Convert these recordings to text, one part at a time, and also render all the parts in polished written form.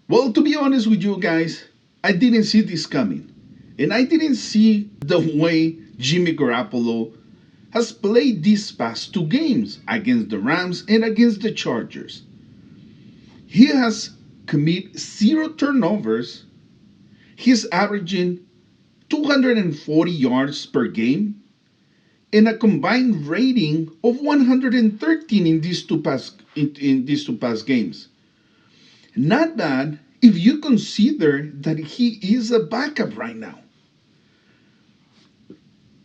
Well, to be honest with you guys, I didn't see this coming. And I didn't see the way Jimmy Garoppolo has played these past two games against the Rams and against the Chargers. He has committed zero turnovers. He's averaging 240 yards per game and a combined rating of 113 in these two past games. Not bad if you consider that he is a backup right now.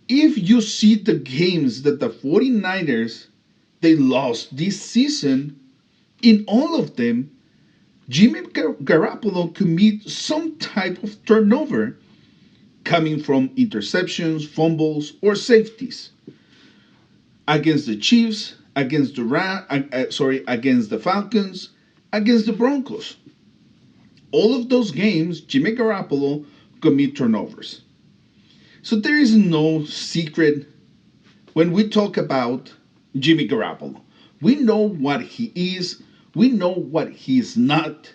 If you see the games that the 49ers they lost this season, in all of them, Jimmy Garoppolo commit some type of turnover coming from interceptions, fumbles, or safeties against the Chiefs, against the Falcons, against the Broncos. All of those games, Jimmy Garoppolo commit turnovers. So there is no secret when we talk about Jimmy Garoppolo. We know what he is, we know what he is not.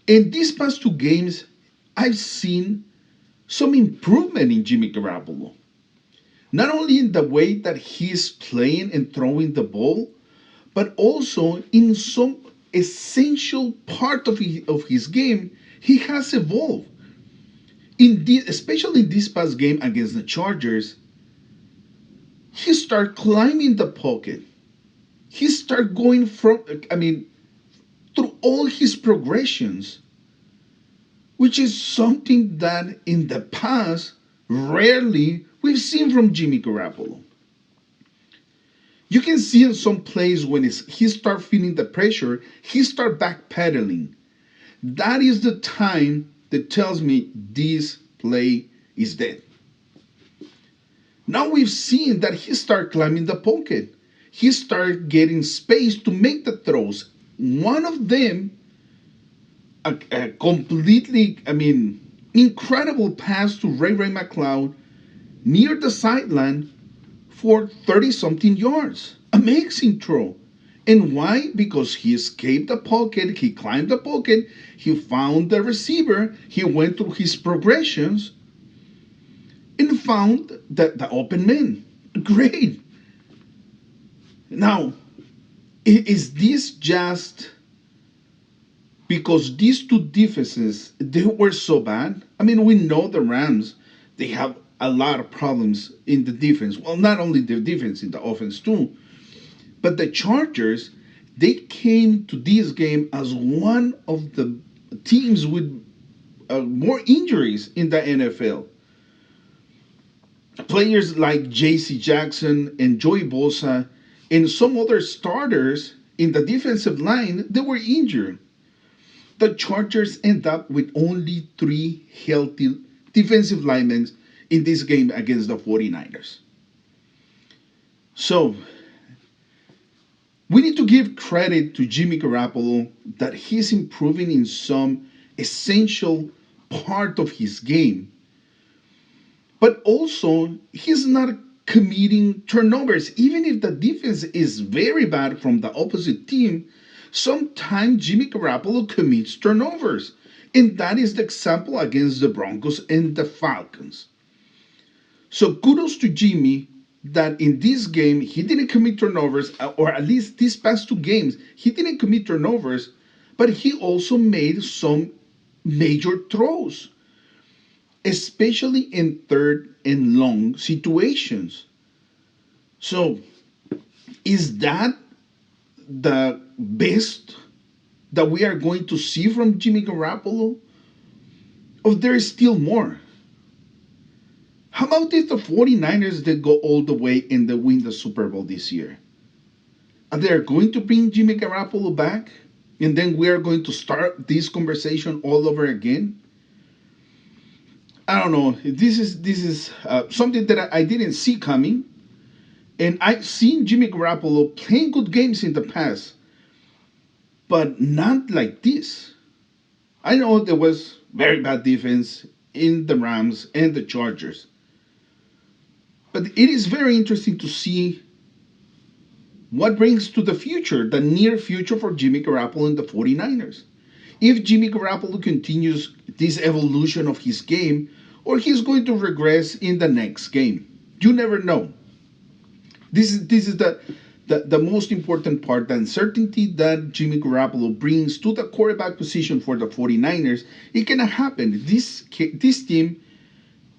In these past two games, I've seen some improvement in Jimmy Garoppolo. Not only in the way that he's playing and throwing the ball, but also in some essential part of his game, he has evolved. Especially in this past game against the Chargers, he started climbing the pocket. He started going through all his progressions, which is something that in the past rarely we've seen from Jimmy Garoppolo. You can see in some plays when he start feeling the pressure, he start backpedaling. That is the time that tells me this play is dead. Now we've seen that he start climbing the pocket. He started getting space to make the throws. One of them, a completely, incredible pass to Ray McLeod near the sideline for 30 something yards. Amazing throw. And why? Because he escaped the pocket, he climbed the pocket, he found the receiver, he went through his progressions and found the open man. Great. Now, is this just because these two defenses they were so bad? I mean, we know the Rams, they have a lot of problems in the defense. Well, not only the defense, in the offense too. But the Chargers, they came to this game as one of the teams with more injuries in the NFL. Players like J.C. Jackson and Joey Bosa and some other starters in the defensive line, they were injured. The Chargers end up with only three healthy defensive linemen in this game against the 49ers. So, we need to give credit to Jimmy Garoppolo that he's improving in some essential part of his game. But also, he's not committing turnovers. Even if the defense is very bad from the opposite team, sometimes Jimmy Garoppolo commits turnovers. And that is the example against the Broncos and the Falcons. So kudos to Jimmy that in this game he didn't commit turnovers, or at least these past two games he didn't commit turnovers, but he also made some major throws, especially in third and long situations. So, is that the best that we are going to see from Jimmy Garoppolo? Or there is still more? How about if the 49ers that go all the way and they win the Super Bowl this year? Are they going to bring Jimmy Garoppolo back? And then we are going to start this conversation all over again? I don't know. This is something that I didn't see coming. And I've seen Jimmy Garoppolo playing good games in the past, but not like this. I know there was very bad defense in the Rams and the Chargers. But it is very interesting to see what brings to the future, the near future for Jimmy Garoppolo and the 49ers. if Jimmy Garoppolo continues this evolution of his game or he's going to regress in the next game. You never know. This is the most important part, the uncertainty that Jimmy Garoppolo brings to the quarterback position for the 49ers. It cannot happen. This team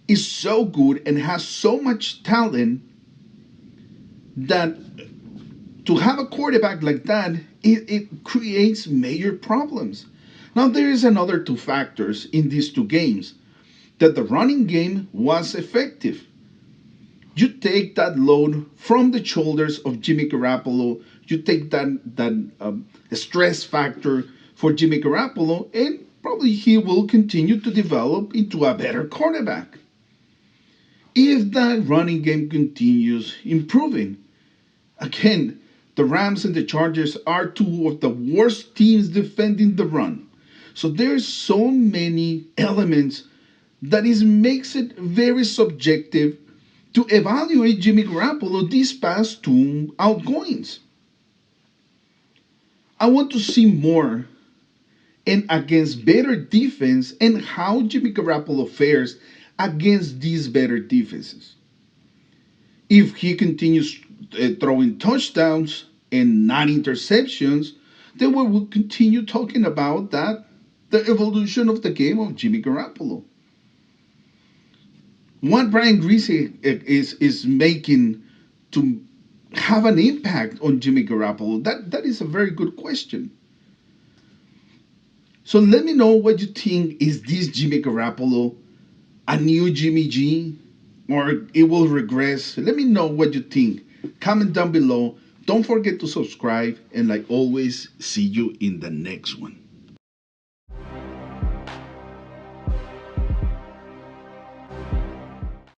is so good and has so much talent that to have a quarterback like that, it creates major problems. Now, there is another two factors in these two games that the running game was effective. You take that load from the shoulders of Jimmy Garoppolo, you take that stress factor for Jimmy Garoppolo, and probably he will continue to develop into a better quarterback. If that running game continues improving, again, the Rams and the Chargers are two of the worst teams defending the run. So there's so many elements that makes it very subjective to evaluate Jimmy Garoppolo these past two outgoings. I want to see more and against better defense and how Jimmy Garoppolo fares against these better defenses. If he continues throwing touchdowns and not interceptions, then we will continue talking about that, the evolution of the game of Jimmy Garoppolo. What Brian Grease is making to have an impact on Jimmy Garoppolo? That is a very good question. So let me know what you think. Is this Jimmy Garoppolo a new Jimmy G, or it will regress? Let me know what you think. Comment down below. Don't forget to subscribe, and like always, see you in the next one.